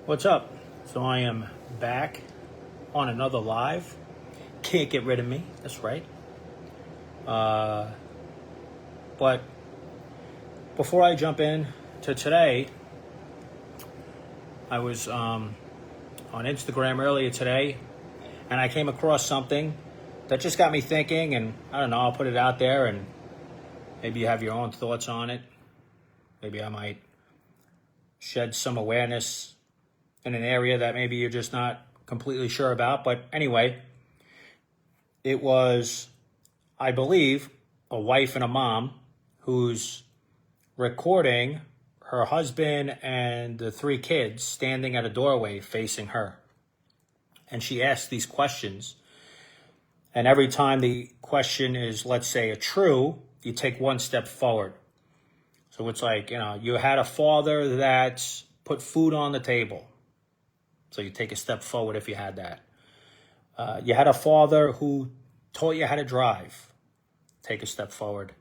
What's up? So I am back on another live. Can't get rid of me. That's right. But before I jump in to today, I was on Instagram earlier today, and I came across something that just got me thinking. And I don't know. I'll put it out there, and maybe you have your own thoughts on it. Maybe I might shed some awareness in an area that maybe you're just not completely sure about. But anyway, it was, I believe, a wife and a mom who's recording her husband and the three kids standing at a doorway facing her. And she asks these questions. And every time the question is, let's say, a true, you take one step forward. So it's like, you had a father that put food on the table. So you take a step forward if you had that. You had a father who taught you how to drive. Take a step forward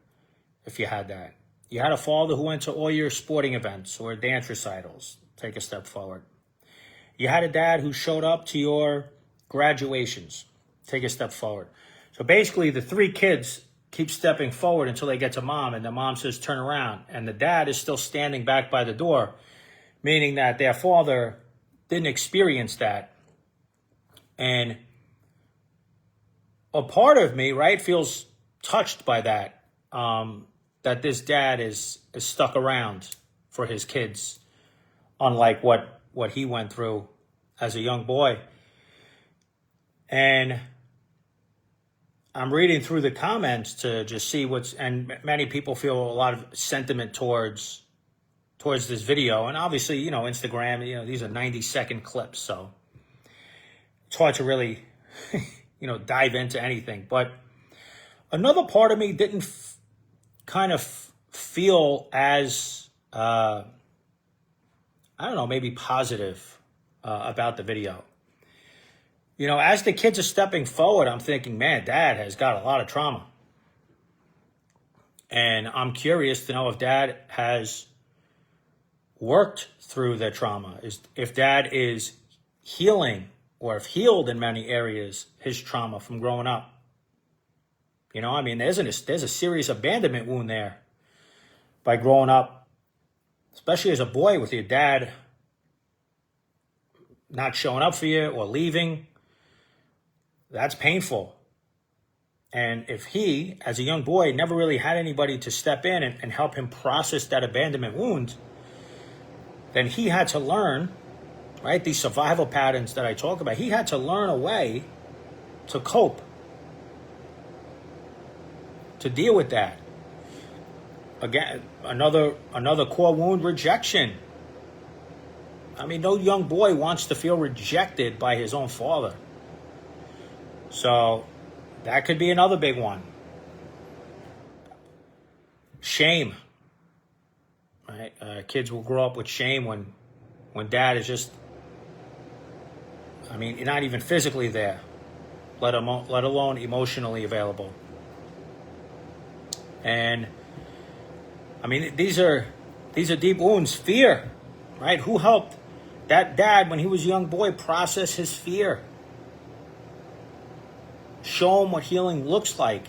if you had that. You had a father who went to all your sporting events or dance recitals. Take a step forward. You had a dad who showed up to your graduations. Take a step forward. So basically the three kids keep stepping forward until they get to mom, and the mom says, turn around. And the dad is still standing back by the door, meaning that their father didn't experience that. And a part of me, right, feels touched by that, that this dad is stuck around for his kids, unlike what he went through as a young boy. And I'm reading through the comments to just see and many people feel a lot of sentiment towards this video. And obviously, Instagram, these are 90-second clips, so it's hard to really, dive into anything. But another part of me didn't kind of feel as, I don't know, maybe positive about the video. As the kids are stepping forward, I'm thinking, man, dad has got a lot of trauma. And I'm curious to know if dad has worked through their trauma, if dad is healing or if healed in many areas his trauma from growing up. There's a serious abandonment wound there by growing up, especially as a boy, with your dad not showing up for you or leaving. That's painful. And if he, as a young boy, never really had anybody to step in and help him process that abandonment wound, then he had to learn, right, these survival patterns that I talk about. He had to learn a way to cope, to deal with that. Again, another core wound, rejection. No young boy wants to feel rejected by his own father. So that could be another big one. Shame. Right? Kids will grow up with shame when dad is just, not even physically there, let alone emotionally available. And these are deep wounds. Fear, right? Who helped that dad when he was a young boy process his fear? Show him what healing looks like.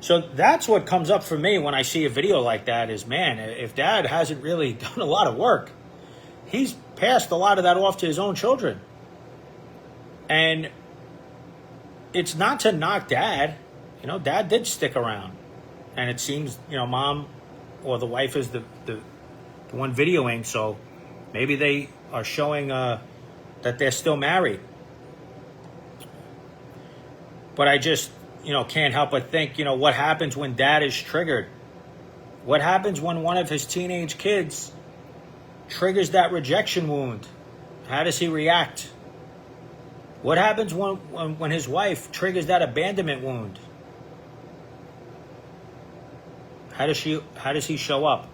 So that's what comes up for me when I see a video like that is, man, if dad hasn't really done a lot of work, he's passed a lot of that off to his own children. And it's not to knock dad. Dad did stick around. And it seems, mom or the wife is the one videoing, so maybe they are showing that they're still married. But I just, can't help but think, what happens when dad is triggered? What happens when one of his teenage kids triggers that rejection wound? How does he react? What happens when his wife triggers that abandonment wound? How does he show up?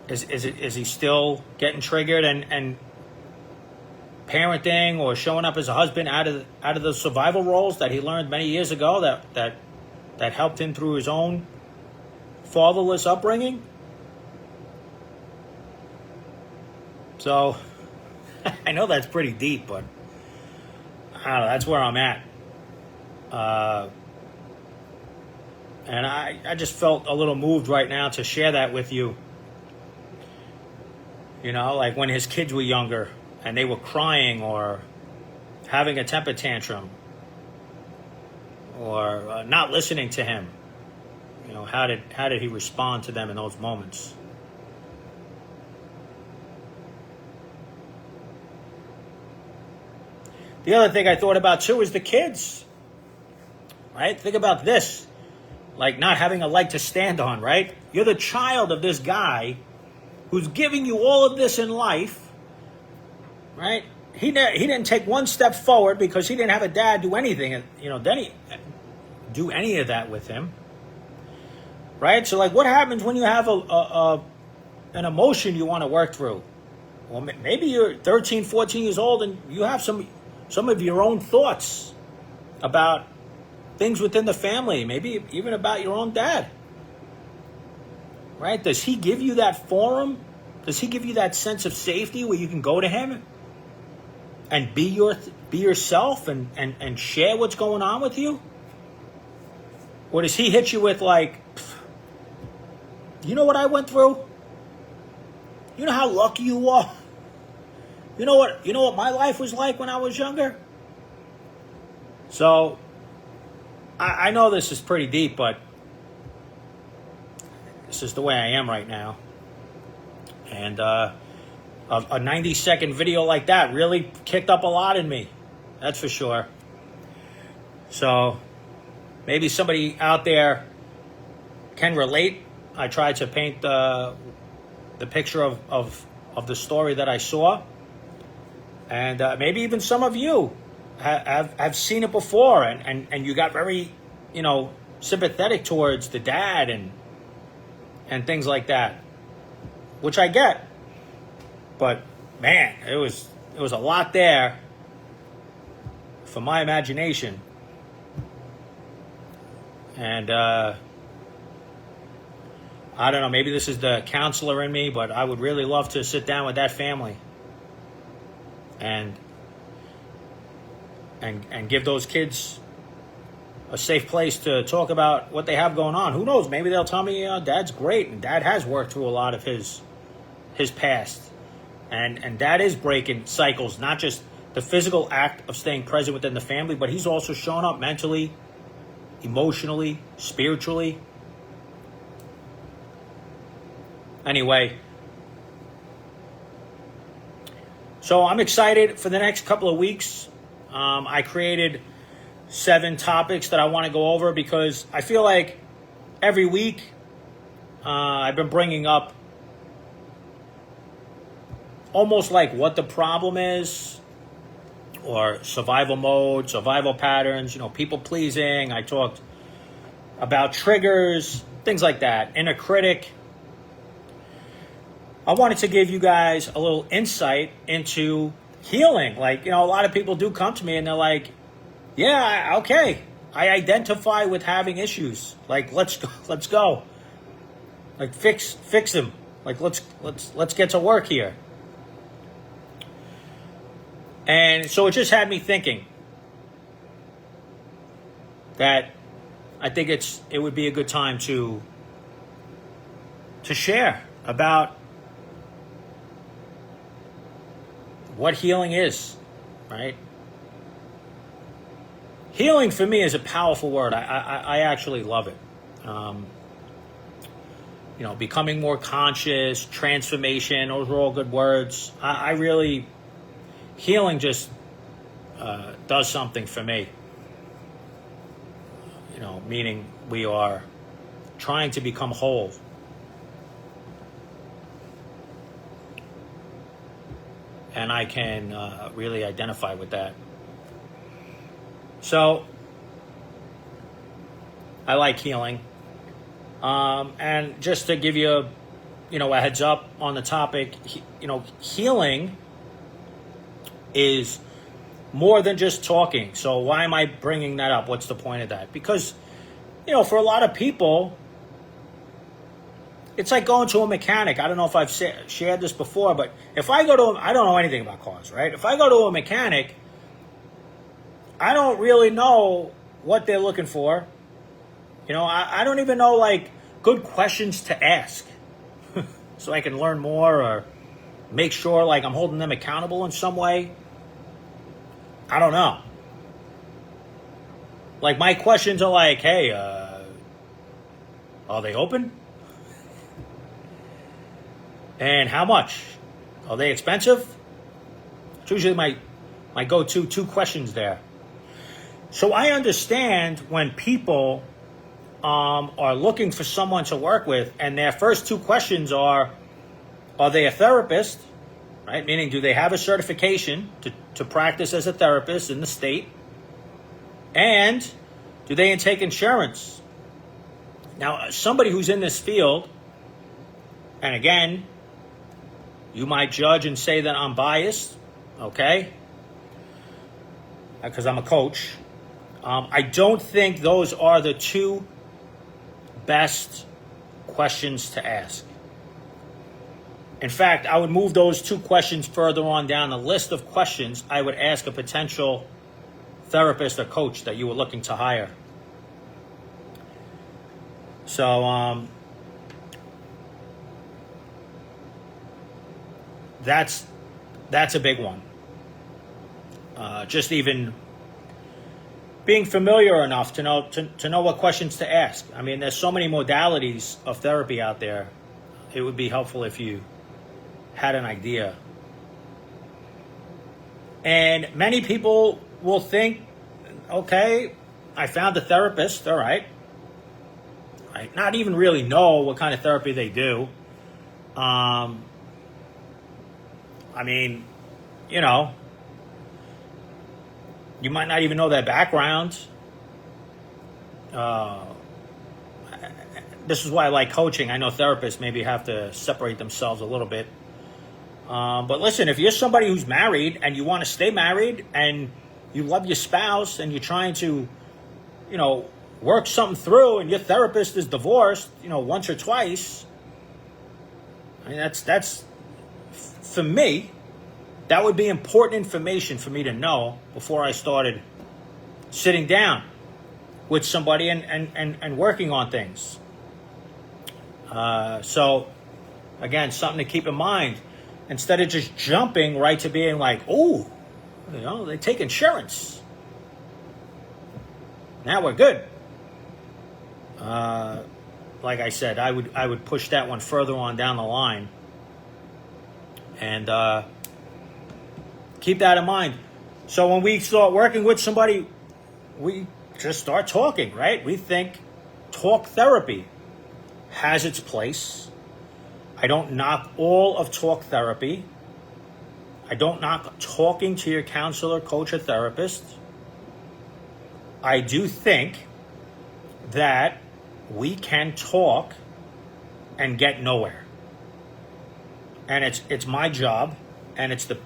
Is he still getting triggered and parenting or showing up as a husband out of the survival roles that he learned many years ago that helped him through his own fatherless upbringing? So I know that's pretty deep, but I don't know, that's where I'm at. And I just felt a little moved right now to share that with you. You know, like when his kids were younger and they were crying or having a temper tantrum or not listening to him. You know, how did he respond to them in those moments? The other thing I thought about too is the kids, right? Think about this, like not having a leg to stand on, right? You're the child of this guy who's giving you all of this in life, right? He didn't take one step forward because he didn't have a dad do anything, you know, do any of that with him, right? So like what happens when you have an emotion you want to work through? Well, maybe you're 13, 14 years old and you have some of your own thoughts about things within the family, maybe even about your own dad. Right? Does he give you that forum? Does he give you that sense of safety where you can go to him and be yourself and share what's going on with you? Or does he hit you with like, you know what I went through? You know how lucky you are? You know what my life was like when I was younger? So I know this is pretty deep, but this is the way I am right now. And a 90-second video like that really kicked up a lot in me. That's for sure. So maybe somebody out there can relate. I tried to paint the picture of the story that I saw. And maybe even some of you have seen it before and you got very, you know, sympathetic towards the dad and things like that, which I get. But man, it was a lot there for my imagination. And I don't know, maybe this is the counselor in me, but I would really love to sit down with that family and give those kids a safe place to talk about what they have going on. Who knows? Maybe they'll tell me, Dad's great, and Dad has worked through a lot of his past, and Dad is breaking cycles, not just the physical act of staying present within the family, but he's also shown up mentally, emotionally, spiritually. Anyway, so I'm excited for the next couple of weeks. I created 7 topics that I want to go over because I feel like every week I've been bringing up almost like what the problem is, or survival mode, survival patterns, you know, people pleasing. I talked about triggers, things like that, inner critic. I wanted to give you guys a little insight into healing. Like, you know, a lot of people do come to me and they're like, yeah, okay, I identify with having issues. Like, let's go. Like, fix them. Like, let's get to work here. And so it just had me thinking that I think it would be a good time to share about what healing is, right? Healing for me is a powerful word. I actually love it. You know, becoming more conscious, transformation, those are all good words. I really, healing just does something for me. You know, meaning we are trying to become whole. And I can really identify with that. So, I like healing. And just to give you, a heads up on the topic, healing is more than just talking. So why am I bringing that up? What's the point of that? Because, for a lot of people, it's like going to a mechanic. I don't know if I've shared this before, but if I go to, I don't know anything about cars, right? If I go to a mechanic, I don't really know what they're looking for. You know, I don't even know, like, good questions to ask so I can learn more or make sure, like, I'm holding them accountable in some way. I don't know. Like, my questions are like, hey, are they open? And how much? Are they expensive? It's usually my go-to 2 questions there. So I understand when people are looking for someone to work with, and their first 2 questions are they a therapist, right? Meaning, do they have a certification to practice as a therapist in the state? And do they take insurance? Now, somebody who's in this field, and again, you might judge and say that I'm biased, okay? Because I'm a coach. I don't think those are the 2 best questions to ask. In fact, I would move those 2 questions further on down the list of questions I would ask a potential therapist or coach that you were looking to hire. So that's a big one. Just even being familiar enough to know what questions to ask. I mean, there's so many modalities of therapy out there. It would be helpful if you had an idea. And many people will think, okay, I found a therapist, all right. Not even really know what kind of therapy they do. I mean, you know, you might not even know their background. This is why I like coaching. I know therapists maybe have to separate themselves a little bit. But listen, if you're somebody who's married and you want to stay married and you love your spouse and you're trying to, you know, work something through, and your therapist is divorced, you know, once or twice, I mean, that's for me, that would be important information for me to know before I started sitting down with somebody and working on things. So, again, something to keep in mind. Instead of just jumping right to being like, oh, you know, they take insurance. Now we're good. Like I said, I would push that one further on down the line. And keep that in mind. So when we start working with somebody, we just start talking, right? We think talk therapy has its place. I don't knock all of talk therapy. I don't knock talking to your counselor, coach, or therapist. I do think that we can talk and get nowhere. And it's my job, and it's the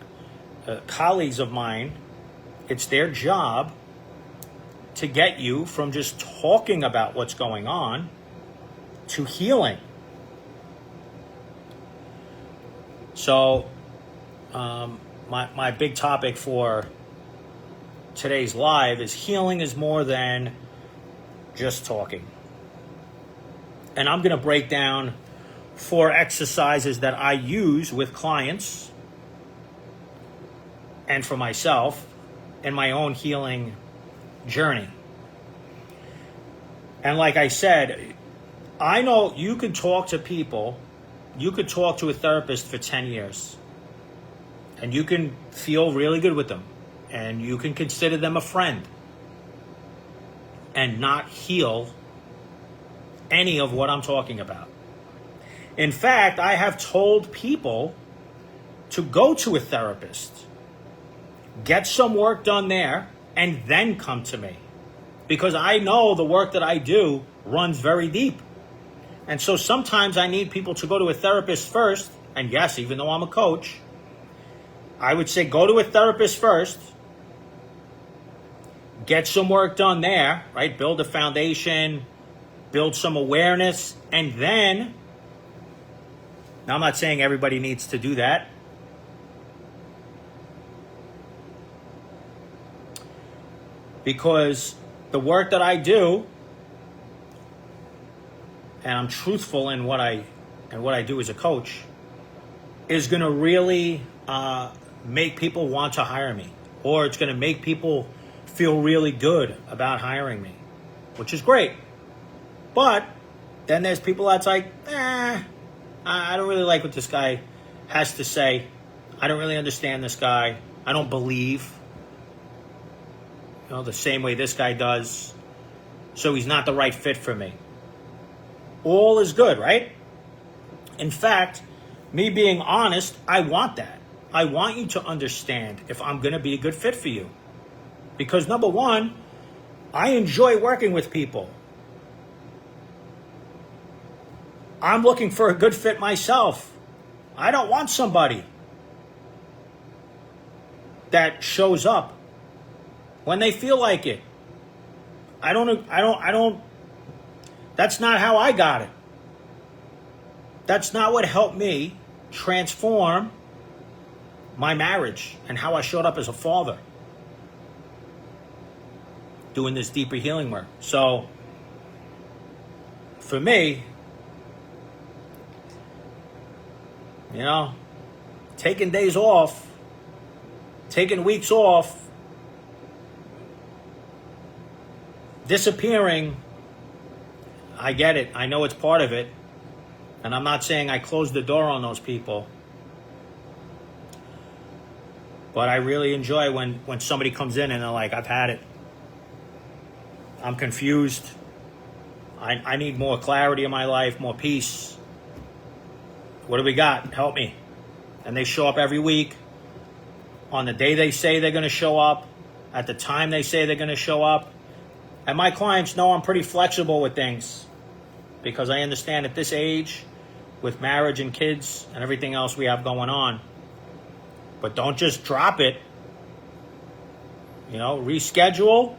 colleagues of mine, it's their job to get you from just talking about what's going on to healing. So my big topic for today's live is healing is more than just talking. And I'm going to break down 4 exercises that I use with clients and for myself in my own healing journey. And like I said, I know you could talk to people, you could talk to a therapist for 10 years, and you can feel really good with them, and you can consider them a friend, and not heal any of what I'm talking about. In fact, I have told people to go to a therapist, get some work done there, and then come to me. Because I know the work that I do runs very deep. And so sometimes I need people to go to a therapist first. And yes, even though I'm a coach, I would say go to a therapist first, get some work done there, right? Build a foundation, build some awareness, and then Now, I'm not saying everybody needs to do that. Because the work that I do, and I'm truthful in what I do as a coach, is going to really make people want to hire me, or it's going to make people feel really good about hiring me, which is great. But then there's people that's like, I don't really like what this guy has to say. I don't really understand this guy. I don't believe, the same way this guy does. So he's not the right fit for me. All is good, right? In fact, me being honest, I want that. I want you to understand if I'm going to be a good fit for you. Because number one, I enjoy working with people. I'm looking for a good fit myself. I don't want somebody that shows up when they feel like it. I don't, that's not how I got it. That's not what helped me transform my marriage and how I showed up as a father doing this deeper healing work. So for me, taking days off, taking weeks off, disappearing, I get it. I know it's part of it. And I'm not saying I closed the door on those people. But I really enjoy when somebody comes in and they're like, I've had it. I'm confused. I need more clarity in my life, more peace. What do we got? Help me. And they show up every week on the day they say they're going to show up, at the time they say they're going to show up. And my clients know I'm pretty flexible with things because I understand at this age, with marriage and kids and everything else we have going on. But don't just drop it. Reschedule.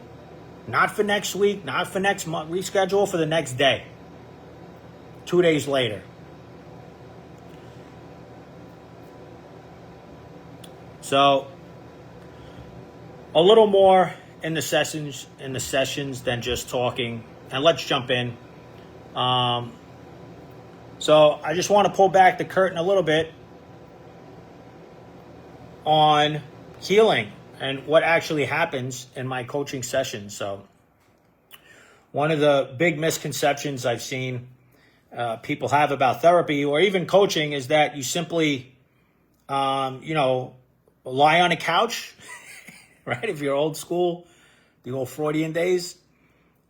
Not for next week, not for next month. Reschedule for the next day. 2 days later. So, a little more in the sessions than just talking. And let's jump in. So I just want to pull back the curtain a little bit on healing and what actually happens in my coaching sessions. So one of the big misconceptions I've seen people have about therapy or even coaching is that you simply, lie on a couch, right? If you're old school, the old Freudian days.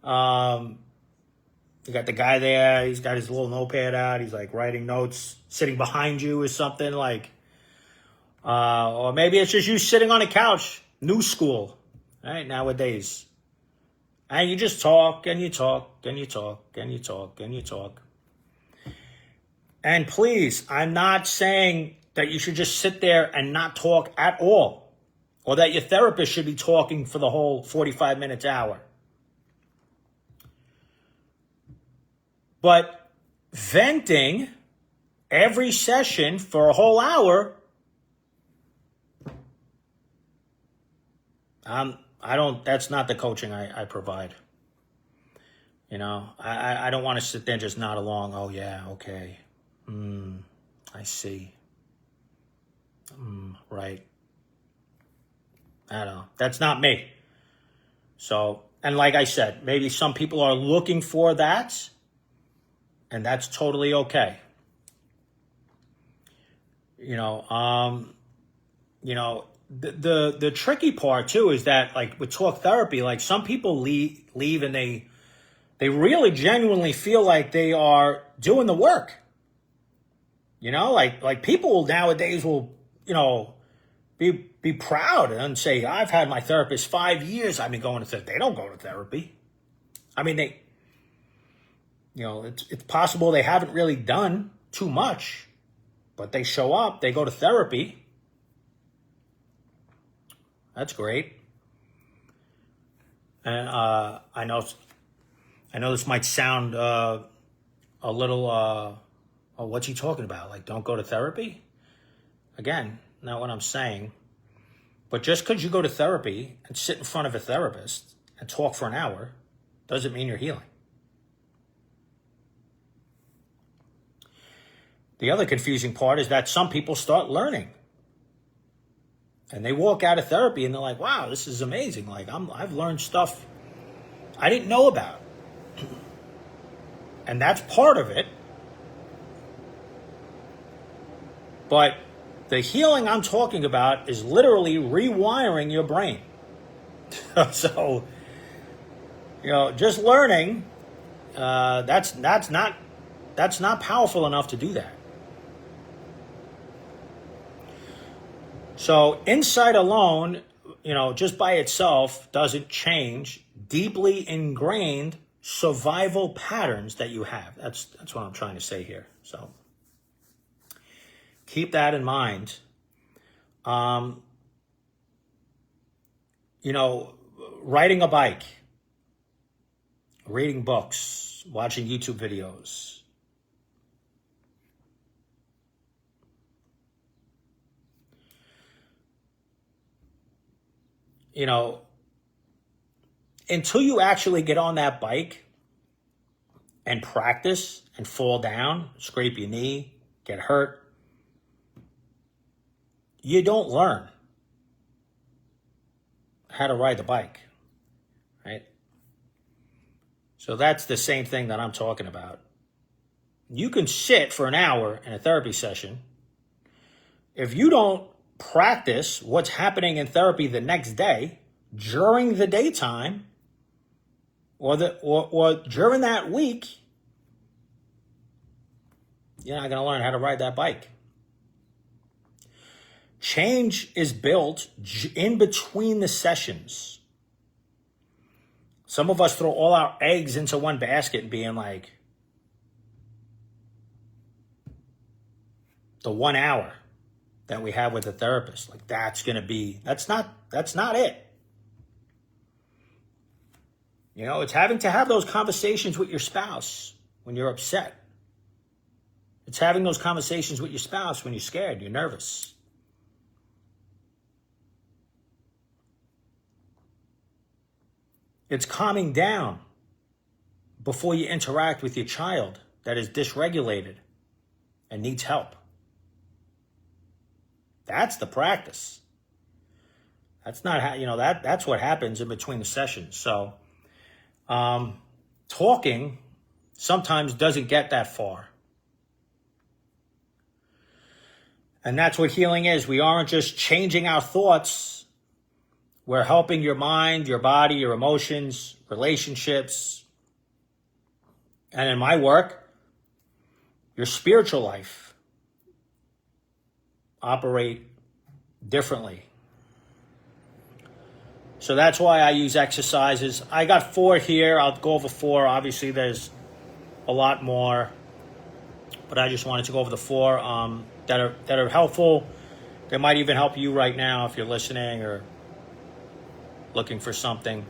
You got the guy there, he's got his little notepad out, he's like writing notes, sitting behind you or something like, or maybe it's just you sitting on a couch, new school, right, nowadays. And you just talk and you talk and you talk and you talk and you talk. And please, I'm not saying that you should just sit there and not talk at all, or that your therapist should be talking for the whole 45 minutes, hour. But venting every session for a whole hour, that's not the coaching I provide. I don't want to sit there and just nod along. Oh yeah, okay. I see. Right. I don't know. That's not me. So, and like I said, maybe some people are looking for that. And that's totally okay. The tricky part too is that, like with talk therapy, like some people leave and they really genuinely feel like they are doing the work. Like people nowadays will, be proud and say, I've had my therapist 5 years. I've been going to therapy. They don't go to therapy. I mean, it's possible they haven't really done too much, but they show up, they go to therapy. That's great. And I know this might sound a little Oh, what's he talking about? Like, don't go to therapy? Again, not what I'm saying. But just because you go to therapy and sit in front of a therapist and talk for an hour doesn't mean you're healing. The other confusing part is that some people start learning. And they walk out of therapy and they're like, wow, this is amazing. Like, I've learned stuff I didn't know about. And that's part of it. But the healing I'm talking about is literally rewiring your brain. So, just learning, that's not powerful enough to do that. So insight alone, just by itself doesn't change deeply ingrained survival patterns that you have. That's what I'm trying to say here. So keep that in mind. Riding a bike, reading books, watching YouTube videos. Until you actually get on that bike and practice and fall down, scrape your knee, get hurt, you don't learn how to ride the bike, right? So that's the same thing that I'm talking about. You can sit for an hour in a therapy session. If you don't practice what's happening in therapy the next day, during the daytime, or during that week, you're not going to learn how to ride that bike. Change is built in between the sessions. Some of us throw all our eggs into one basket and being like, the 1 hour that we have with the therapist, like that's not it. It's having to have those conversations with your spouse when you're upset. It's having those conversations with your spouse when you're scared, you're nervous. It's calming down before you interact with your child that is dysregulated and needs help. That's the practice. That's not how, that's what happens in between the sessions. So, talking sometimes doesn't get that far. And that's what healing is. We aren't just changing our thoughts. We're helping your mind, your body, your emotions, relationships. And in my work, your spiritual life operate differently. So that's why I use exercises. I got 4 here. I'll go over 4. Obviously, there's a lot more, but I just wanted to go over the 4 that are helpful. They might even help you right now if you're listening or looking for something.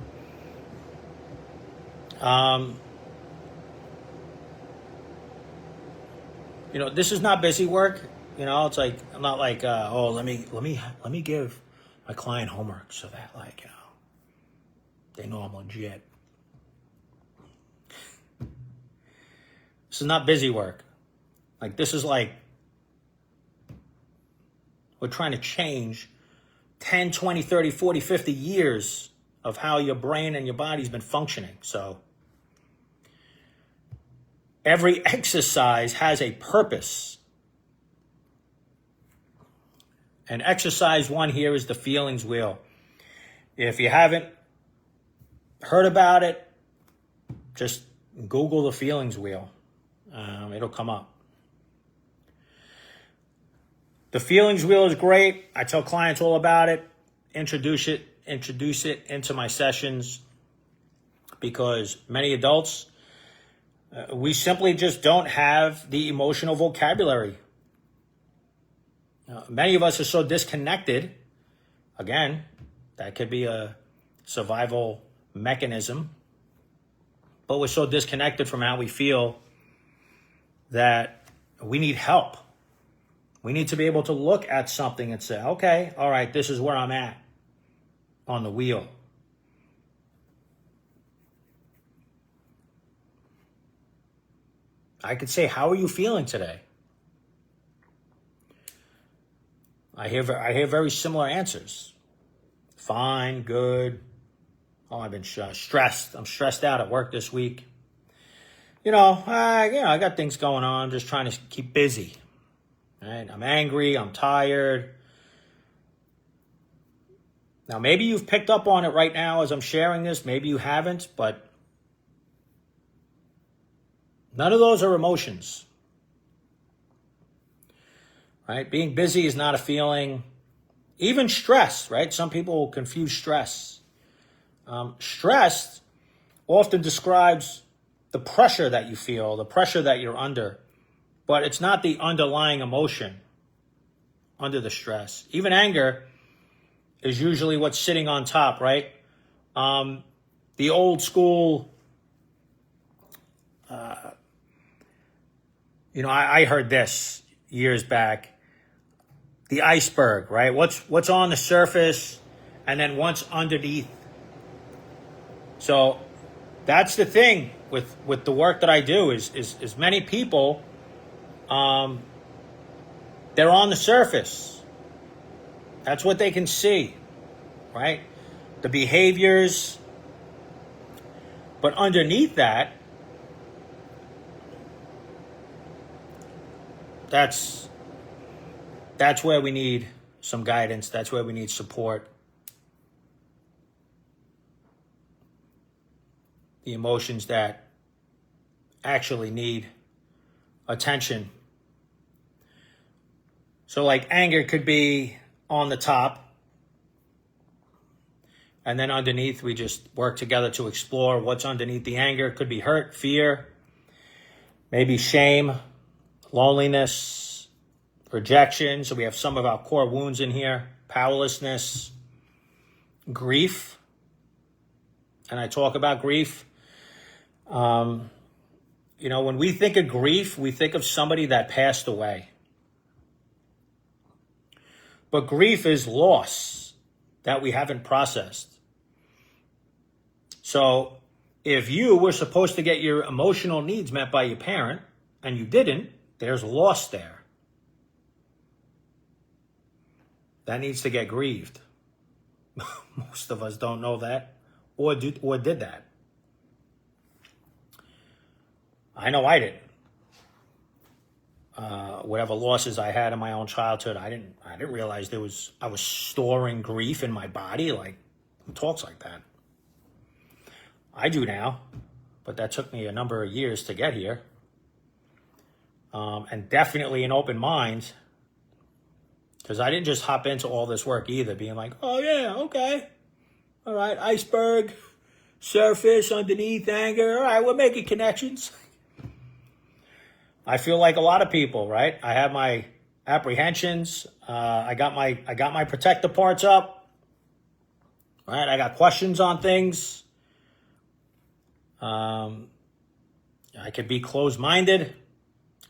This is not busy work. It's like I'm not like let me give my client homework so that they know I'm legit. This is not busy work. Like this is like we're trying to change 10, 20, 30, 40, 50 years of how your brain and your body's been functioning. So every exercise has a purpose. And exercise 1 here is the feelings wheel. If you haven't heard about it, just Google the feelings wheel. It'll come up. The feelings wheel is great. I tell clients all about it. Introduce it into my sessions because many adults, we simply just don't have the emotional vocabulary. Many of us are so disconnected. Again, that could be a survival mechanism. But we're so disconnected from how we feel that We need help. We need to be able to look at something and say, okay, all right, this is where I'm at on the wheel. I could say, how are you feeling today? I hear very similar answers. Fine, good. Oh, I've been stressed. I'm stressed out at work this week. I got things going on. I'm just trying to keep busy. Right? I'm angry. I'm tired. Now, maybe you've picked up on it right now as I'm sharing this. Maybe you haven't, but none of those are emotions. Right? Being busy is not a feeling. Even stress, right? Some people confuse stress. Stress often describes the pressure that you feel, the pressure that you're under, but it's not the underlying emotion under the stress. Even anger is usually what's sitting on top, right? The old school, I heard this years back. The iceberg, right? What's on the surface, and then what's underneath. So that's the thing with the work that I do is many people, they're on the surface. That's what they can see, right? The behaviors. But underneath that, that's where we need some guidance. That's where we need support. The emotions that actually need attention. So like anger could be on the top. And then underneath, we just work together to explore what's underneath the anger. It could be hurt, fear, maybe shame, loneliness, rejection. So we have some of our core wounds in here. Powerlessness, grief. And I talk about grief. When we think of grief, we think of somebody that passed away. But grief is loss that we haven't processed. So if you were supposed to get your emotional needs met by your parent and you didn't, there's loss there. That needs to get grieved. Most of us don't know that or did that. I know I didn't. Whatever losses I had in my own childhood, I didn't realize I was storing grief in my body. Like, who talks like that? I do now, but that took me a number of years to get here. And definitely an open mind, because I didn't just hop into all this work either, being like, oh yeah, okay. All right, iceberg, surface, underneath, anger. All right, we're making connections. I feel like a lot of people, right? I have my apprehensions. I got my protective parts up. Right? I got questions on things. I could be closed-minded,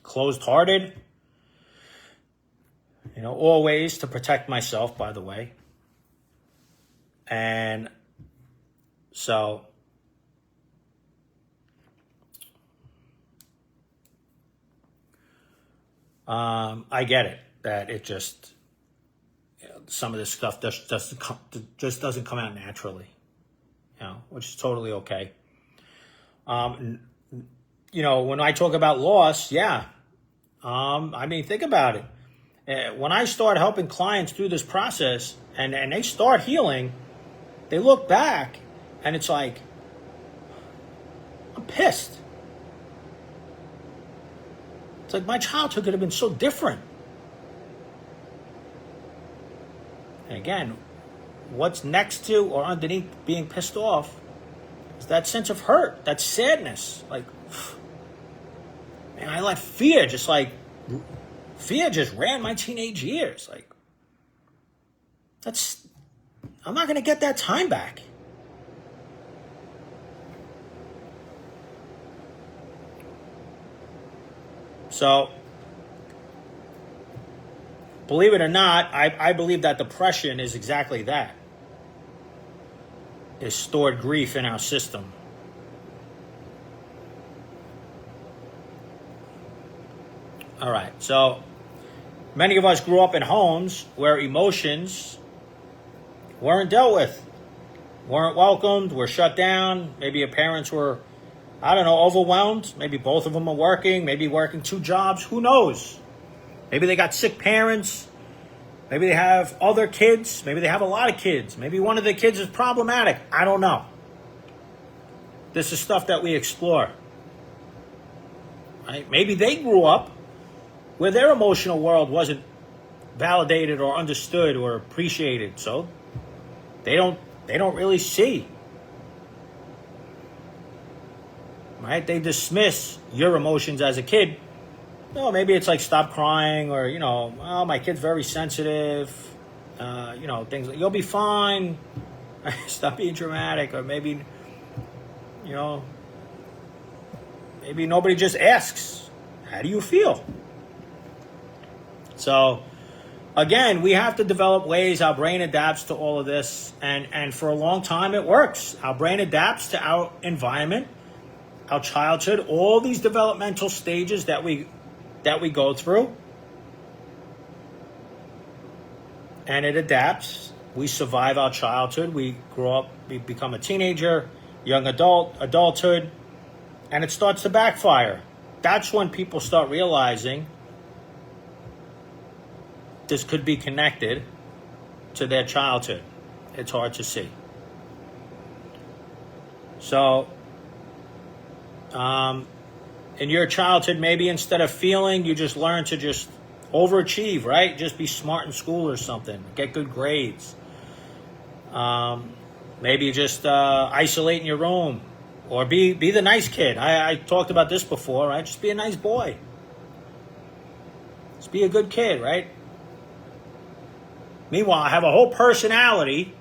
closed-hearted. Always to protect myself, by the way. And so I get it that it just some of this stuff just doesn't come out naturally, which is totally okay. When I talk about loss, yeah, think about it. When I start helping clients through this process and they start healing, they look back and it's like, I'm pissed. It's like my childhood could have been so different. And again, what's next to or underneath being pissed off is that sense of hurt, that sadness. Like, man, I let fear just ran my teenage years. Like, I'm not going to get that time back. So believe it or not, I believe that depression is exactly that. Is stored grief in our system. All right, so many of us grew up in homes where emotions weren't dealt with, weren't welcomed, were shut down. Maybe your parents were, I don't know, overwhelmed. Maybe both of them are working, maybe working 2 jobs. Who knows? Maybe they got sick parents. Maybe they have other kids. Maybe they have a lot of kids. Maybe one of the kids is problematic. I don't know. This is stuff that we explore. Right? Maybe they grew up where their emotional world wasn't validated or understood or appreciated. So they don't really see. Right? They dismiss your emotions as a kid. No, maybe it's like stop crying, or oh, my kid's very sensitive. Things like you'll be fine. Stop being dramatic, or maybe maybe nobody just asks, how do you feel? So again, we have to develop ways our brain adapts to all of this, and for a long time it works. Our brain adapts to our environment, our childhood, all these developmental stages that we go through, and it adapts. We survive our childhood, we grow up, we become a teenager, young adult, adulthood, and it starts to backfire. That's when people start realizing this could be connected to their childhood. It's hard to see. So, in your childhood, maybe instead of feeling, you just learn to just overachieve, right? Just be smart in school or something. Get good grades. Maybe just isolate in your room. Or be the nice kid. I talked about this before, right? Just be a nice boy. Just be a good kid, right? Meanwhile, I have a whole personality.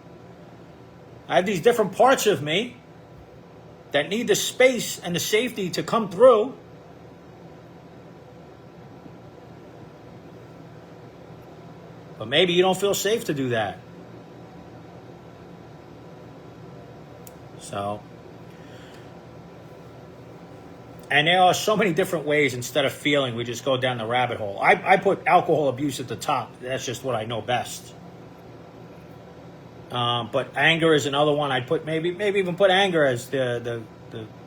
I have these different parts of me that need the space and the safety to come through. But maybe you don't feel safe to do that. So, and there are so many different ways. Instead of feeling, we just go down the rabbit hole. I put alcohol abuse at the top. That's just what I know best. But anger is another one. I'd put maybe even put anger as the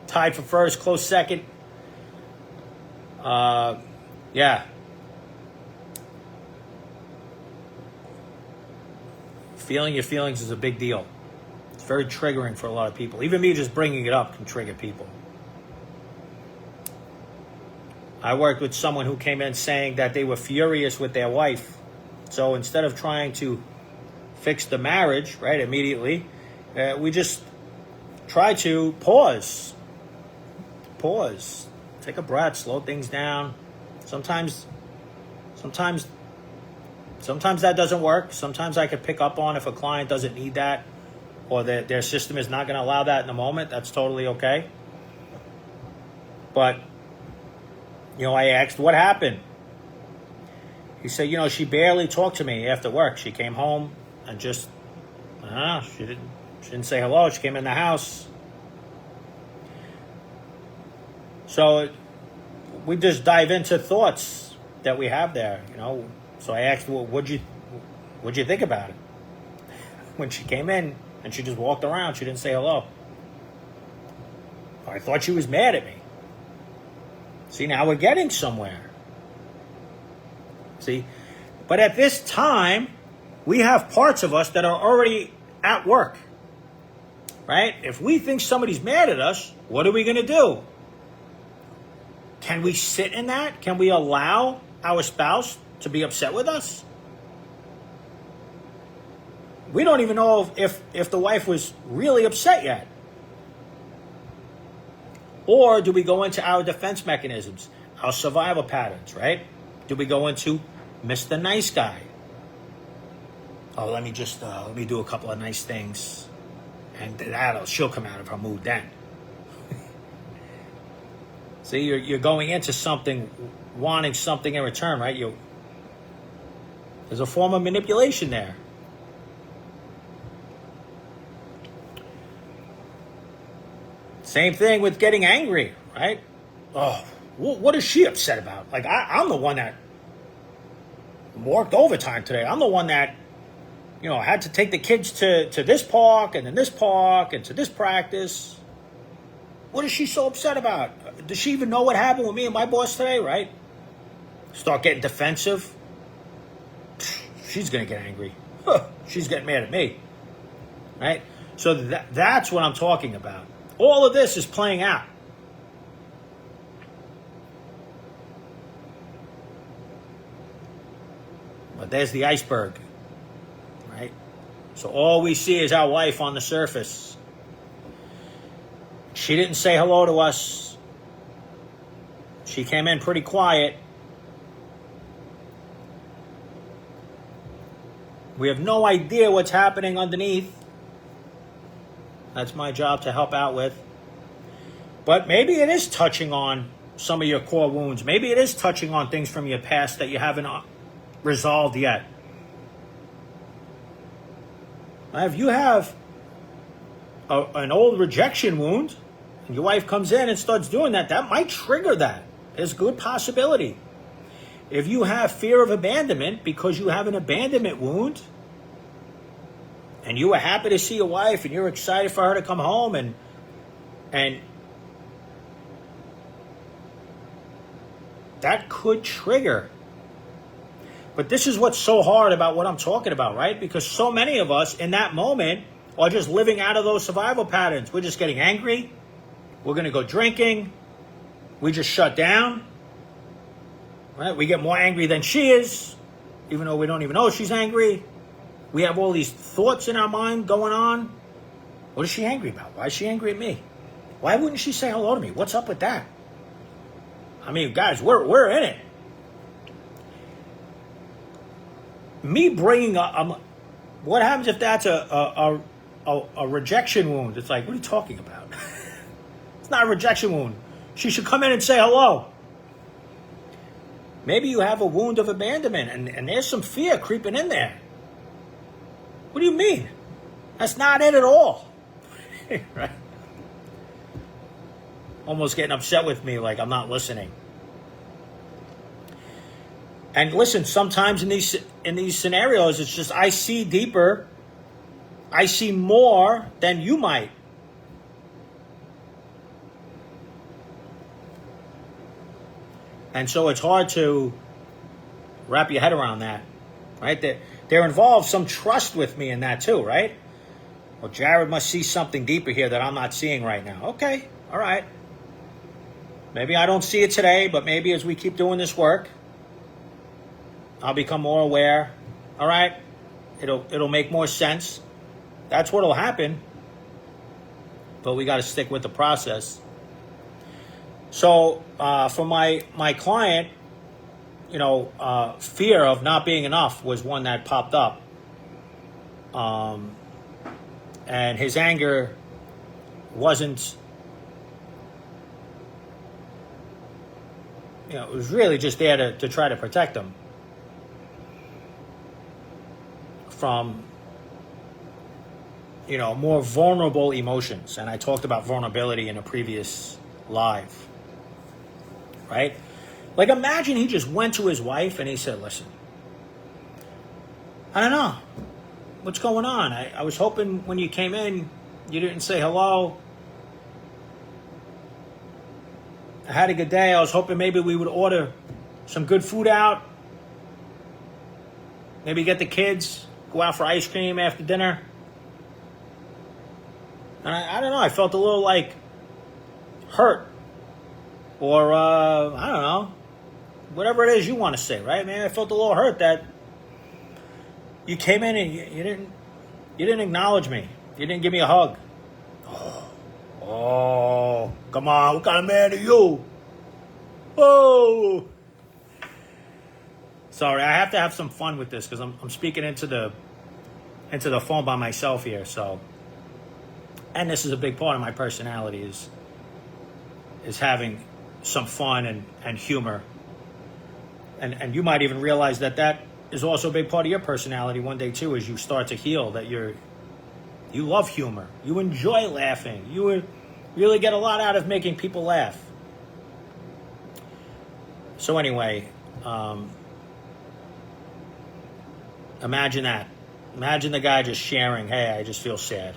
tied for first, close second. Yeah. Feeling your feelings is a big deal. It's very triggering for a lot of people. Even me just bringing it up can trigger people. I worked with someone who came in saying that they were furious with their wife. So instead of trying to fix the marriage, right, immediately, we just try to pause. Take a breath, slow things down. Sometimes that doesn't work. Sometimes I could pick up on if a client doesn't need that, or their system is not going to allow that in the moment. That's totally okay. But, I asked, what happened? He said, she barely talked to me after work. She came home and just, she didn't say hello. She came in the house. So we just dive into thoughts that we have there, So I asked, well, what'd you think about it? When she came in and she just walked around, she didn't say hello. I thought she was mad at me. See, now we're getting somewhere. See, but at this time, we have parts of us that are already at work, right? If we think somebody's mad at us, what are we going to do? Can we sit in that? Can we allow our spouse to be upset with us? We don't even know if the wife was really upset yet. Or do we go into our defense mechanisms, our survival patterns, right? Do we go into Mr. Nice Guy? Oh, let me do a couple of nice things, and she'll come out of her mood then. See, you're going into something, wanting something in return, right? There's a form of manipulation there. Same thing with getting angry, right? Oh, what is she upset about? Like, I'm the one that worked overtime today. I'm the one that, had to take the kids to this park and then this park and to this practice. What is she so upset about? Does she even know what happened with me and my boss today, right? Start getting defensive. She's going to get angry. She's getting mad at me, right? So that's what I'm talking about. All of this is playing out. But there's the iceberg, right? So all we see is our wife on the surface. She didn't say hello to us. She came in pretty quiet. We have no idea what's happening underneath. That's my job to help out with. But maybe it is touching on some of your core wounds. Maybe it is touching on things from your past that you haven't resolved yet. If you have an old rejection wound, and your wife comes in and starts doing that, that might trigger that. There's a good possibility. If you have fear of abandonment because you have an abandonment wound, and you were happy to see your wife and you're excited for her to come home and that could trigger. But this is what's so hard about what I'm talking about, right? Because so many of us in that moment are just living out of those survival patterns. We're just getting angry. We're going to go drinking. We just shut down. Right? We get more angry than she is, even though we don't even know she's angry. We have all these thoughts in our mind going on. What is she angry about? Why is she angry at me? Why wouldn't she say hello to me? What's up with that? I mean, guys, we're in it. Me bringing up, what happens if that's a rejection wound? It's like, what are you talking about? It's not a rejection wound. She should come in and say hello. Maybe you have a wound of abandonment and there's some fear creeping in there. What do you mean? That's not it at all. Right? Almost getting upset with me like I'm not listening. And listen, sometimes in these scenarios, it's just I see deeper. I see more than you might. And so it's hard to wrap your head around that, right? There involves some trust with me in that too, right? Well, Jared must see something deeper here that I'm not seeing right now. Okay, all right. Maybe I don't see it today, but maybe as we keep doing this work, I'll become more aware. All right, it'll make more sense. That's what'll happen. But we got to stick with the process. So for my client, fear of not being enough was one that popped up. And his anger wasn't, it was really just there to try to protect him from, more vulnerable emotions. And I talked about vulnerability in a previous live, right? Like, imagine he just went to his wife and he said, listen, I don't know. What's going on? I was hoping when you came in, you didn't say hello. I had a good day. I was hoping maybe we would order some good food out. Maybe get the kids, go out for ice cream after dinner. And I don't know. I felt a little like hurt. Or, I don't know. Whatever it is you want to say, right? Man, I felt a little hurt that you came in and you didn't acknowledge me. You didn't give me a hug. Oh, come on. What kind of man are you? Oh. Sorry, I have to have some fun with this because I'm speaking into the phone by myself here. So, and this is a big part of my personality is having some fun and humor. And you might even realize that is also a big part of your personality one day too, as you start to heal, that you love humor, you enjoy laughing, you really get a lot out of making people laugh. So anyway, imagine that. Imagine the guy just sharing, hey, I just feel sad.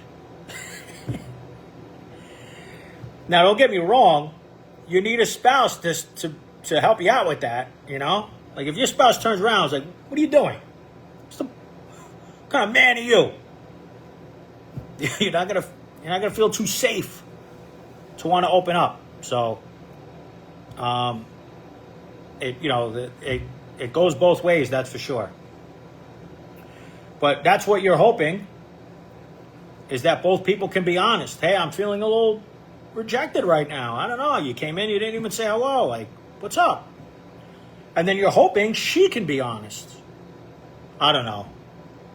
Now, don't get me wrong. You need a spouse to help you out with that, you know? Like, if your spouse turns around and is like, what are you doing? What kind of man are you? You're not gonna feel too safe to want to open up. So, it goes both ways, that's for sure. But that's what you're hoping, is that both people can be honest. Hey, I'm feeling a little rejected right now. I don't know. You came in, you didn't even say hello. Like, what's up? And then you're hoping she can be honest. I don't know.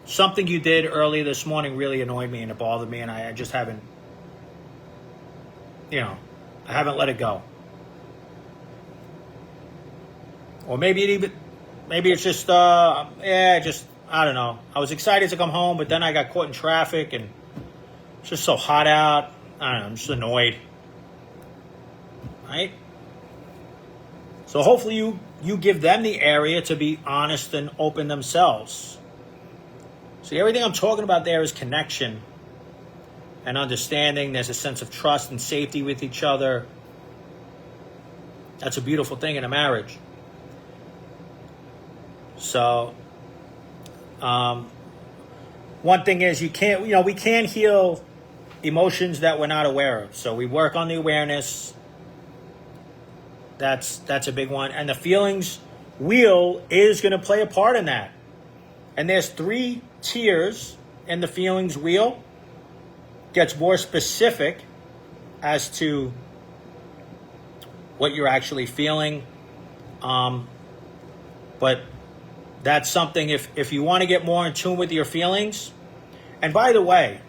Something you did early this morning really annoyed me and it bothered me, and I just haven't, I haven't let it go. Or maybe it's just, I don't know. I was excited to come home, but then I got caught in traffic and it's just so hot out. I don't know. I'm just annoyed. Right? So hopefully you give them the area to be honest and open themselves. See, everything I'm talking about there is connection and understanding. There's a sense of trust and safety with each other. That's a beautiful thing in a marriage. So, one thing is we can't heal emotions that we're not aware of. So we work on the awareness. That's a big one. And the feelings wheel is going to play a part in that. And there's 3 tiers in the feelings wheel. Gets more specific as to what you're actually feeling. But that's something, if you want to get more in tune with your feelings. And by the way,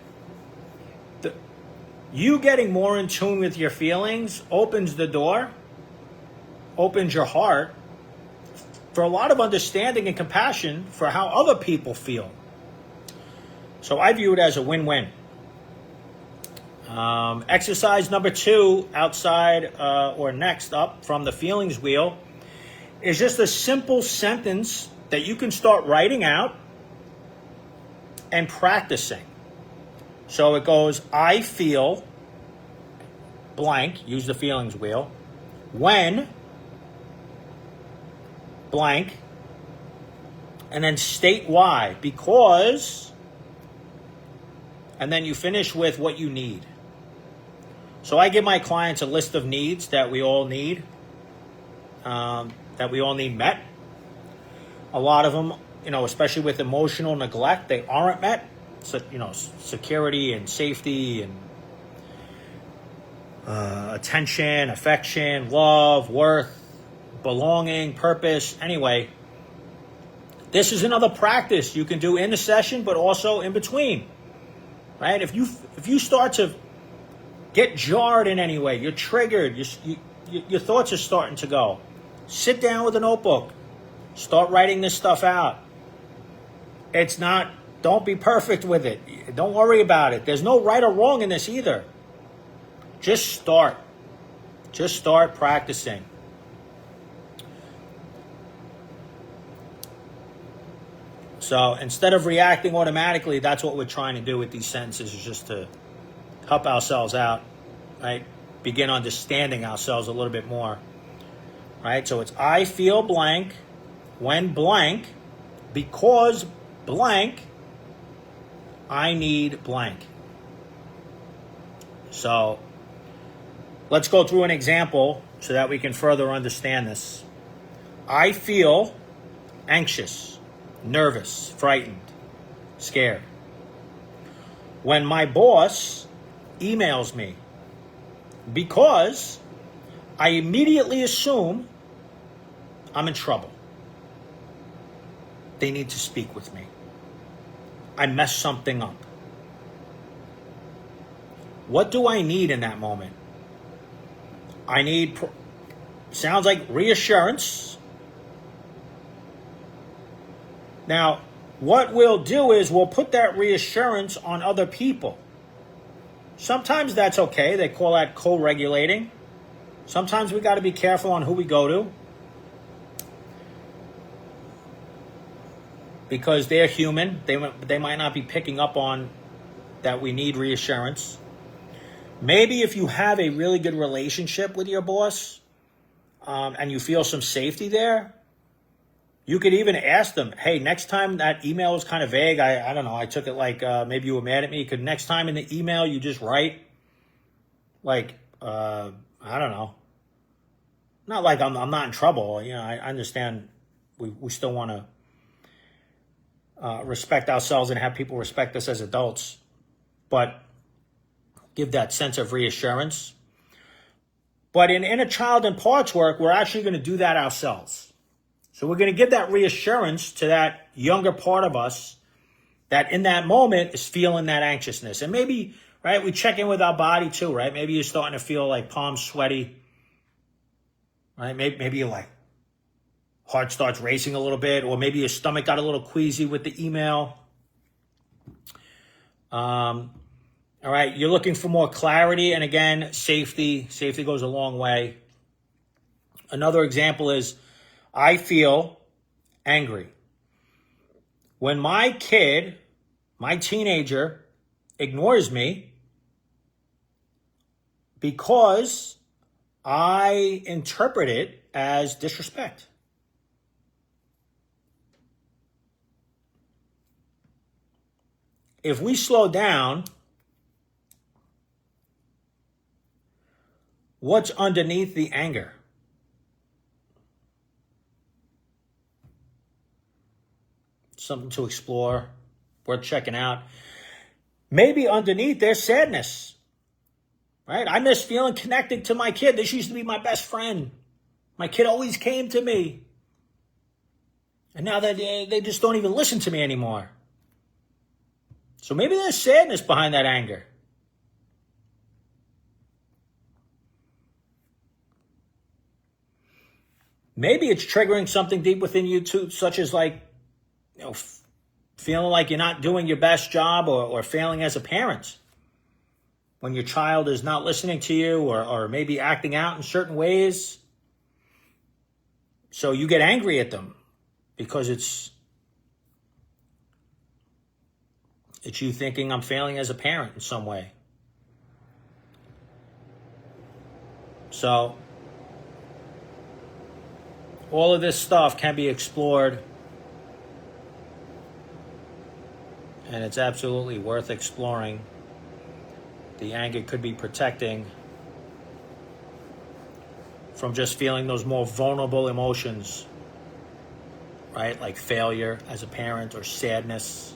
you getting more in tune with your feelings opens the door, opens your heart for a lot of understanding and compassion for how other people feel. So I view it as a win-win. Exercise number 2, outside or next up from the feelings wheel, is just a simple sentence that you can start writing out and practicing. So it goes, I feel blank, use the feelings wheel, when blank, and then state why, because, and then you finish with what you need. So I give my clients a list of needs that we all need, met. A lot of them, especially with emotional neglect, they aren't met. So, security and safety and attention, affection, love, worth, belonging, purpose. Anyway, this is another practice you can do in the session, but also in between, right? If you start to get jarred in any way, you're triggered, your thoughts are starting to go, sit down with a notebook, start writing this stuff out. Don't be perfect with it. Don't worry about it. There's no right or wrong in this either. Just start. Just start practicing. So instead of reacting automatically, that's what we're trying to do with these sentences, is just to help ourselves out, right? Begin understanding ourselves a little bit more, right? So it's I feel blank when blank, because blank, I need blank. So let's go through an example so that we can further understand this. I feel anxious, nervous, frightened, scared when my boss emails me, because I immediately assume I'm in trouble. They need to speak with me. I messed something up. What do I need in that moment? I need, sounds like reassurance. Now, what we'll do is we'll put that reassurance on other people. Sometimes that's okay. They call that co-regulating. Sometimes we got to be careful on who we go to, because they're human. They might not be picking up on that we need reassurance. Maybe if you have a really good relationship with your boss, and you feel some safety there, you could even ask them, hey, next time that email was kind of vague, I don't know, I took it like maybe you were mad at me. Could next time in the email you just write like, I don't know, not like I'm not in trouble. You know, I understand we still want to respect ourselves and have people respect us as adults, but give that sense of reassurance. But in inner child and parts work, we're actually going to do that ourselves. So we're going to give that reassurance to that younger part of us that in that moment is feeling that anxiousness. And maybe, right, we check in with our body too, right? Maybe you're starting to feel like palms sweaty, right? Maybe you're like, heart starts racing a little bit, or maybe your stomach got a little queasy with the email. All right, you're looking for more clarity. And again, safety goes a long way. Another example is, I feel angry. When my kid, my teenager, ignores me because I interpret it as disrespect. If we slow down, what's underneath the anger? Something to explore, worth checking out. Maybe underneath there's sadness, right? I miss feeling connected to my kid. This used to be my best friend. My kid always came to me. And now they just don't even listen to me anymore. So maybe there's sadness behind that anger. Maybe it's triggering something deep within you too, such as like, you know, feeling like you're not doing your best job, or failing as a parent. When your child is not listening to you, or maybe acting out in certain ways. So you get angry at them because it's you thinking I'm failing as a parent in some way. So all of this stuff can be explored. And it's absolutely worth exploring. The anger could be protecting from just feeling those more vulnerable emotions, right? Like failure as a parent, or sadness.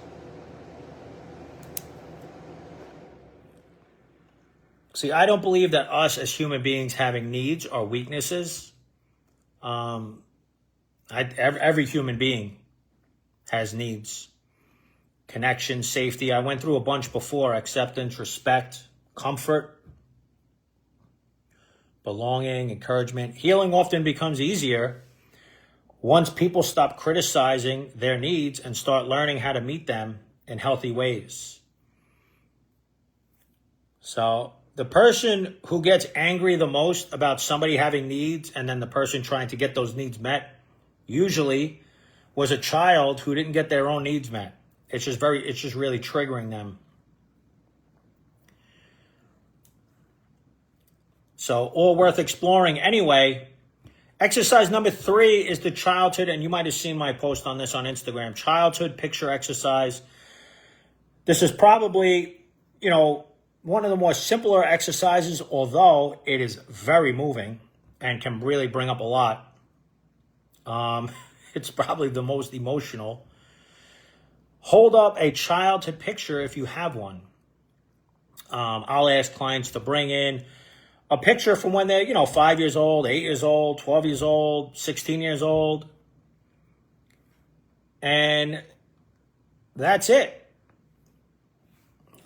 See, I don't believe that us as human beings having needs are weaknesses. Every human being has needs. Connection, safety. I went through a bunch before. Acceptance, respect, comfort, belonging, encouragement. Healing often becomes easier once people stop criticizing their needs and start learning how to meet them in healthy ways. So the person who gets angry the most about somebody having needs, and then the person trying to get those needs met, usually was a child who didn't get their own needs met. It's just really triggering them. So all worth exploring. Anyway, exercise number 3 is the childhood, and you might have seen my post on this on Instagram, childhood picture exercise. This is probably, one of the more simpler exercises, although it is very moving and can really bring up a lot. It's probably the most emotional. Hold up a childhood picture if you have one. I'll ask clients to bring in a picture from when they're, 5 years old, 8 years old, 12 years old, 16 years old. And that's it.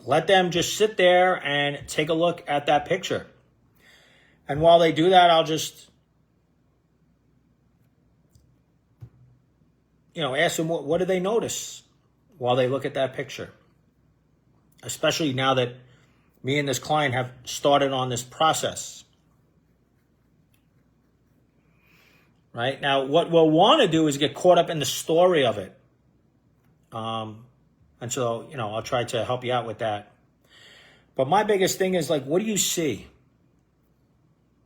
Let them just sit there and take a look at that picture. And while they do that, I'll just, ask them what do they notice while they look at that picture. Especially now that me and this client have started on this process. Right? Now, what we'll want to do is get caught up in the story of it. And so, I'll try to help you out with that. But my biggest thing is, like, what do you see?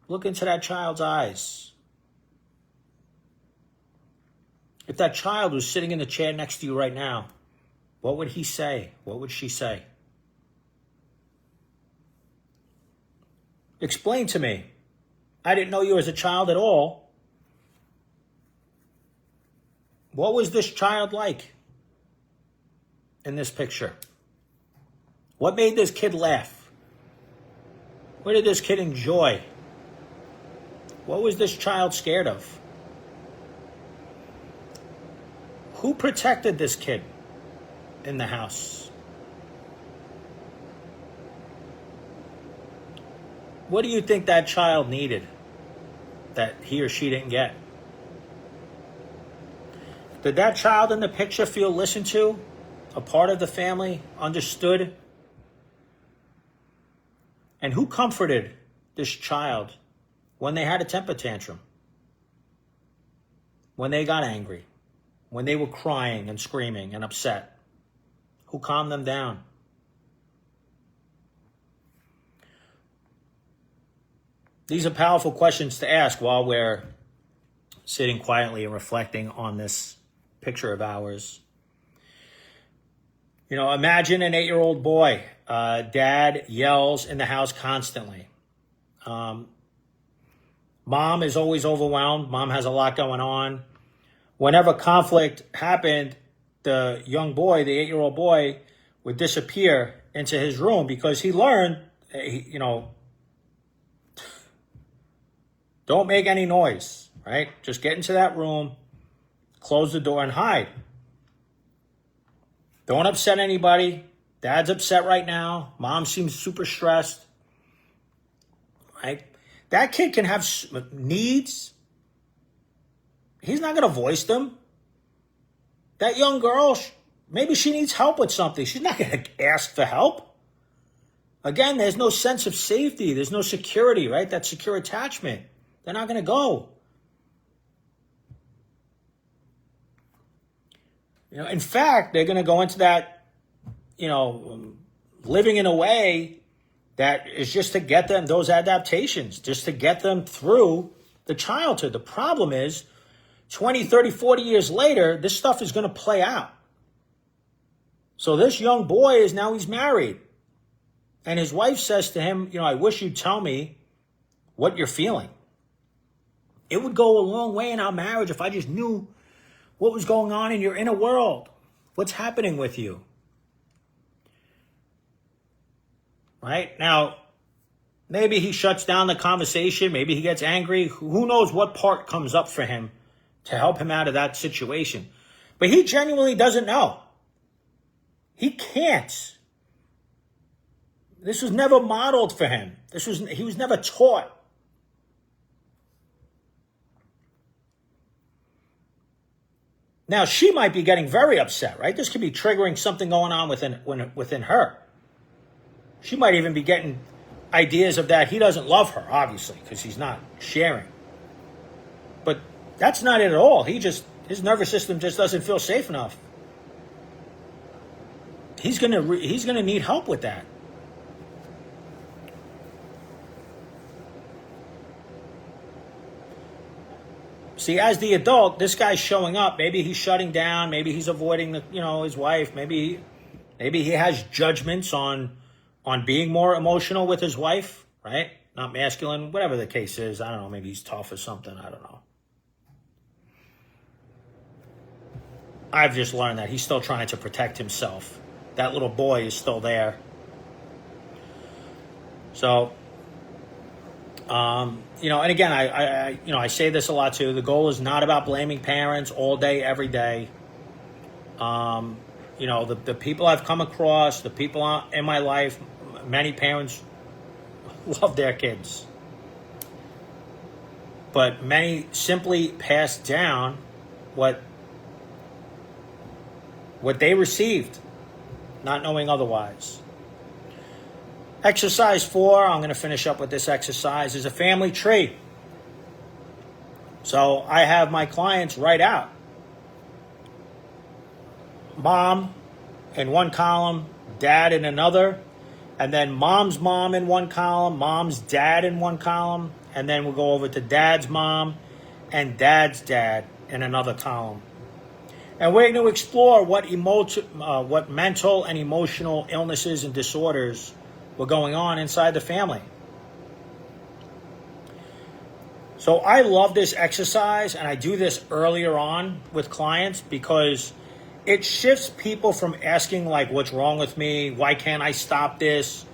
Look into that child's eyes. If that child was sitting in the chair next to you right now, what would he say? What would she say? Explain to me. I didn't know you as a child at all. What was this child like in this picture? What made this kid laugh? What did this kid enjoy? What was this child scared of? Who protected this kid in the house? What do you think that child needed that he or she didn't get? Did that child in the picture feel listened to, a part of the family, understood? And who comforted this child when they had a temper tantrum? When they got angry? When they were crying and screaming and upset? Who calmed them down? These are powerful questions to ask while we're sitting quietly and reflecting on this picture of ours. Imagine an 8-year-old boy. Dad yells in the house constantly. Mom is always overwhelmed. Mom has a lot going on. Whenever conflict happened, the young boy, the 8-year-old boy, would disappear into his room because he learned, don't make any noise, right? Just get into that room, close the door, and hide. Don't upset anybody. Dad's upset right now. Mom seems super stressed, right? That kid can have needs. He's not going to voice them. That young girl, maybe she needs help with something. She's not going to ask for help. Again, there's no sense of safety. There's no security, right? That secure attachment. They're not going to go. In fact, they're going to go into that, living in a way that is just to get them those adaptations, just to get them through the childhood. The problem is 20, 30, 40 years later, this stuff is going to play out. So this young boy he's married. And his wife says to him, I wish you'd tell me what you're feeling. It would go a long way in our marriage if I just knew what was going on in your inner world. What's happening with you? Right? Now, maybe he shuts down the conversation. Maybe he gets angry. Who knows what part comes up for him to help him out of that situation. But he genuinely doesn't know. He can't. This was never modeled for him. He was never taught. Now, she might be getting very upset, right? This could be triggering something going on within her. She might even be getting ideas of that he doesn't love her, obviously, because he's not sharing. But that's not it at all. His nervous system just doesn't feel safe enough. He's gonna need help with that. See, as the adult, this guy's showing up. Maybe he's shutting down. Maybe he's avoiding his wife. Maybe he has judgments on being more emotional with his wife, right? Not masculine, whatever the case is. I don't know. Maybe he's tough or something. I don't know. I've just learned that he's still trying to protect himself. That little boy is still there. So, and again, I say this a lot too. The goal is not about blaming parents all day, every day. The people I've come across, the people in my life, many parents love their kids. But many simply pass down what what they received, not knowing otherwise. Exercise 4, I'm going to finish up with this exercise, is a family tree. So I have my clients write out mom in one column, dad in another, and then mom's mom in one column, mom's dad in one column, and then we'll go over to dad's mom and dad's dad in another column. And we're going to explore what mental and emotional illnesses and disorders were going on inside the family. So I love this exercise, and I do this earlier on with clients because it shifts people from asking, like, what's wrong with me? Why can't I stop this?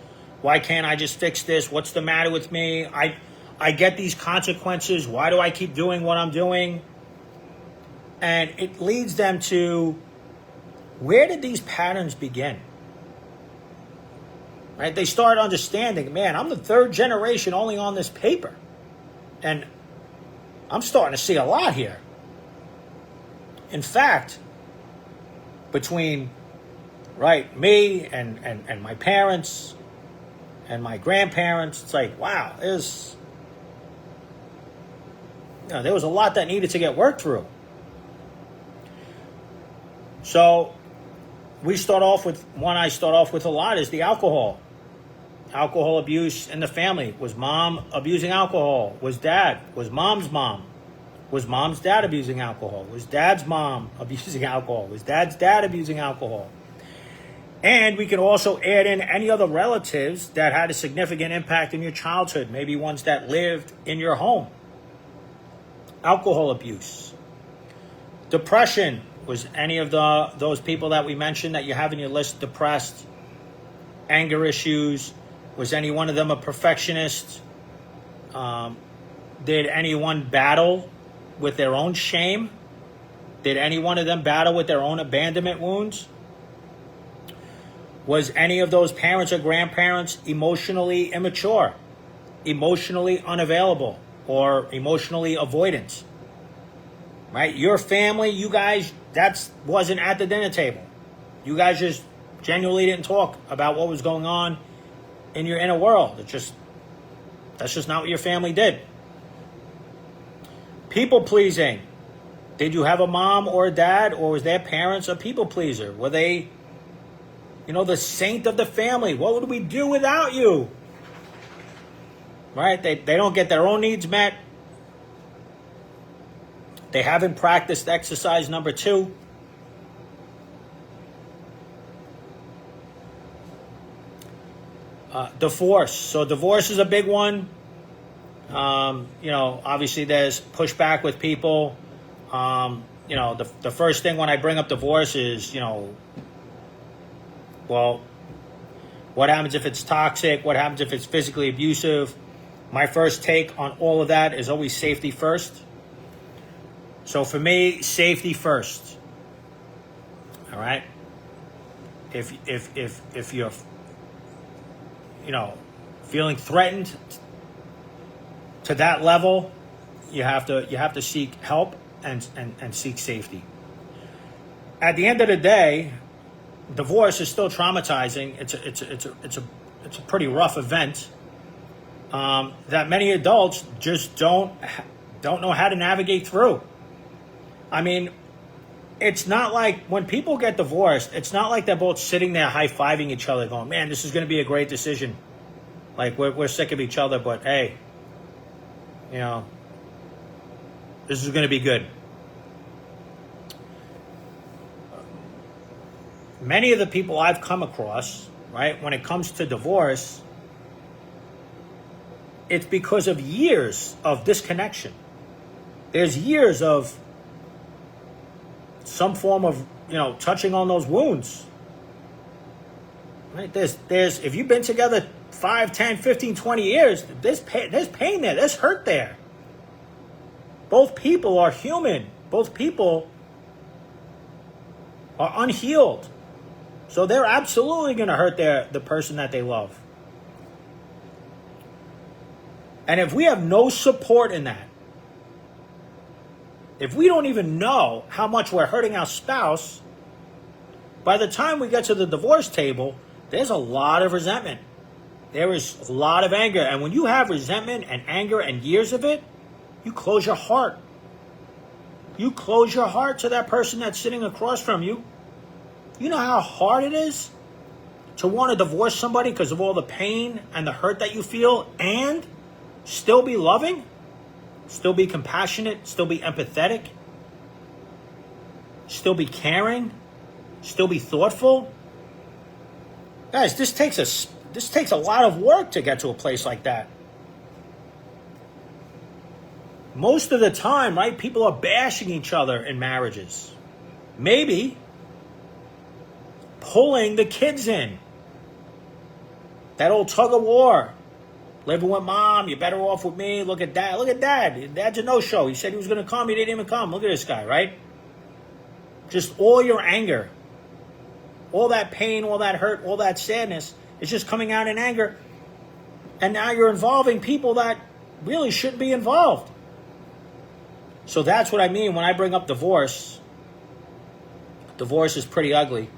Why can't I just fix this? What's the matter with me? I get these consequences. Why do I keep doing what I'm doing? And it leads them to, where did these patterns begin? Right? They start understanding, man, I'm the third generation only on this paper. And I'm starting to see a lot here. In fact, between me and my parents and my grandparents, it's like, wow, there was a lot that needed to get worked through. So I start off with a lot is the alcohol. Alcohol abuse in the family. Was mom abusing alcohol? Was dad? Was mom's mom? Was mom's dad abusing alcohol? Was dad's mom abusing alcohol? Was dad's dad abusing alcohol? And we can also add in any other relatives that had a significant impact in your childhood, maybe ones that lived in your home. Alcohol abuse. Depression. Was any of those people that we mentioned that you have in your list depressed? Anger issues. Was any one of them a perfectionist? Did anyone battle with their own shame? Did any one of them battle with their own abandonment wounds? Was any of those parents or grandparents emotionally immature, emotionally unavailable, or emotionally avoidant? Right? Your family, you guys, that wasn't at the dinner table. You guys just genuinely didn't talk about what was going on in your inner world. That's just not what your family did. People pleasing. Did you have a mom or a dad, or was their parents a people pleaser? Were they, the saint of the family? What would we do without you? Right? They don't get their own needs met. They haven't practiced exercise number 2. Divorce. So divorce is a big one. Obviously there's pushback with people. The first thing when I bring up divorce is, well, what happens if it's toxic? What happens if it's physically abusive? My first take on all of that is always safety first. So for me, safety first. All right. If you're, feeling threatened to that level, you have to seek help and seek safety. At the end of the day, divorce is still traumatizing. It's a pretty rough event that many adults just don't know how to navigate through. I mean, it's not like when people get divorced, it's not like they're both sitting there high-fiving each other going, man, this is going to be a great decision. Like, we're sick of each other, but hey, this is going to be good. Many of the people I've come across, right, when it comes to divorce, it's because of years of disconnection. There's years of some form of, touching on those wounds. Right? There's if you've been together 5, 10, 15, 20 years, there's pain there, there's hurt there. Both people are human. Both people are unhealed. So they're absolutely going to hurt the person that they love. And if we have no support in that, if we don't even know how much we're hurting our spouse, By the time we get to the divorce table, there's a lot of resentment. There is a lot of anger. And when you have resentment and anger and years of it, you close your heart. You close your heart to that person that's sitting across from you. You know how hard it is to want to divorce somebody because of all the pain and the hurt that you feel, and still be loving, still be compassionate, still be empathetic, still be caring, still be thoughtful. Guys, this takes a lot of work to get to a place like that. Most of the time, right, people are bashing each other in marriages. Maybe pulling the kids in. That old tug of war. Living with mom, you're better off with me. Look at dad. Look at dad. Dad's a no-show. He said he was going to come. He didn't even come. Look at this guy, right? Just all your anger, all that pain, all that hurt, all that sadness is just coming out in anger. And now you're involving people that really shouldn't be involved. So that's what I mean when I bring up divorce. Divorce is pretty ugly.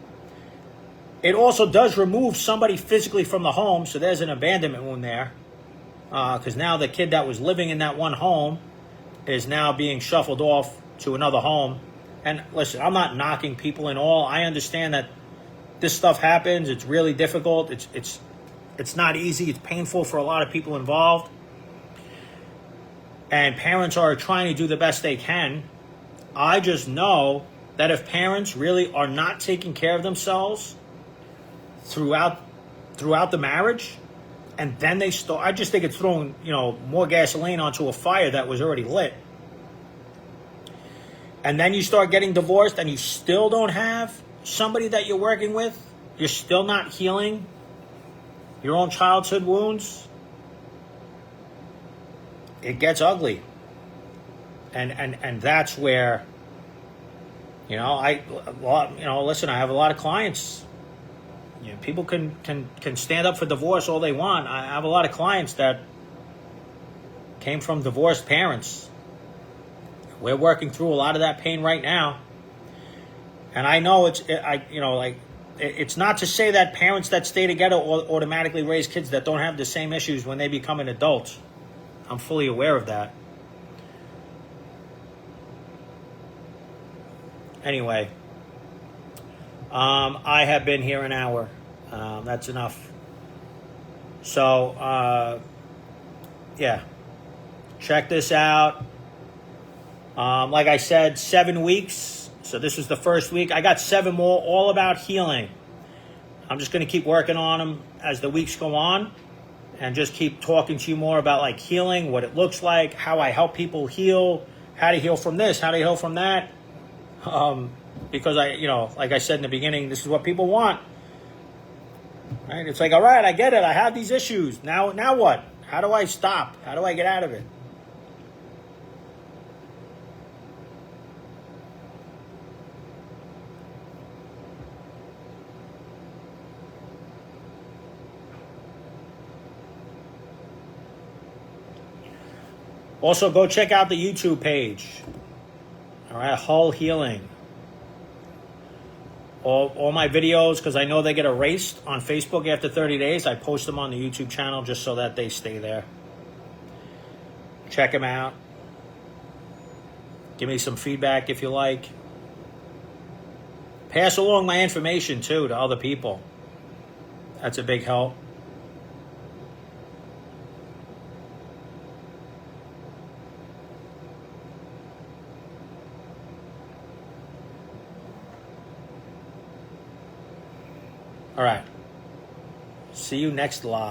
It also does remove somebody physically from the home, so there's an abandonment wound there. Because now the kid that was living in that one home is now being shuffled off to another home. And listen, I'm not knocking people in all. I understand that this stuff happens. It's really difficult. It's not easy. It's painful for a lot of people involved. And parents are trying to do the best they can. I just know that if parents really are not taking care of themselves throughout the marriage, and then they start, I just think it's throwing, more gasoline onto a fire that was already lit. And then you start getting divorced and you still don't have somebody that you're working with. You're still not healing your own childhood wounds. It gets ugly. And that's where, listen, I have a lot of clients. People can stand up for divorce all they want. I have a lot of clients that came from divorced parents. We're working through a lot of that pain right now. And I know it's not to say that parents that stay together automatically raise kids that don't have the same issues when they become an adult. I'm fully aware of that. Anyway, I have been here an hour. That's enough. So, yeah. Check this out. Like I said, 7 weeks. So this is the first week. I got 7 more, all about healing. I'm just going to keep working on them as the weeks go on, and just keep talking to you more about healing, what it looks like, how I help people heal, how to heal from this, how to heal from that. Because like I said in the beginning, this is what people want. Right? It's all right, I get it. I have these issues. Now what? How do I stop? How do I get out of it? Also, go check out the YouTube page. All right, Hull Healing. All my videos, because I know they get erased on Facebook after 30 days, I post them on the YouTube channel just so that they stay there. Check them out. Give me some feedback if you like. Pass along my information, too, to other people. That's a big help. All right. See you next live.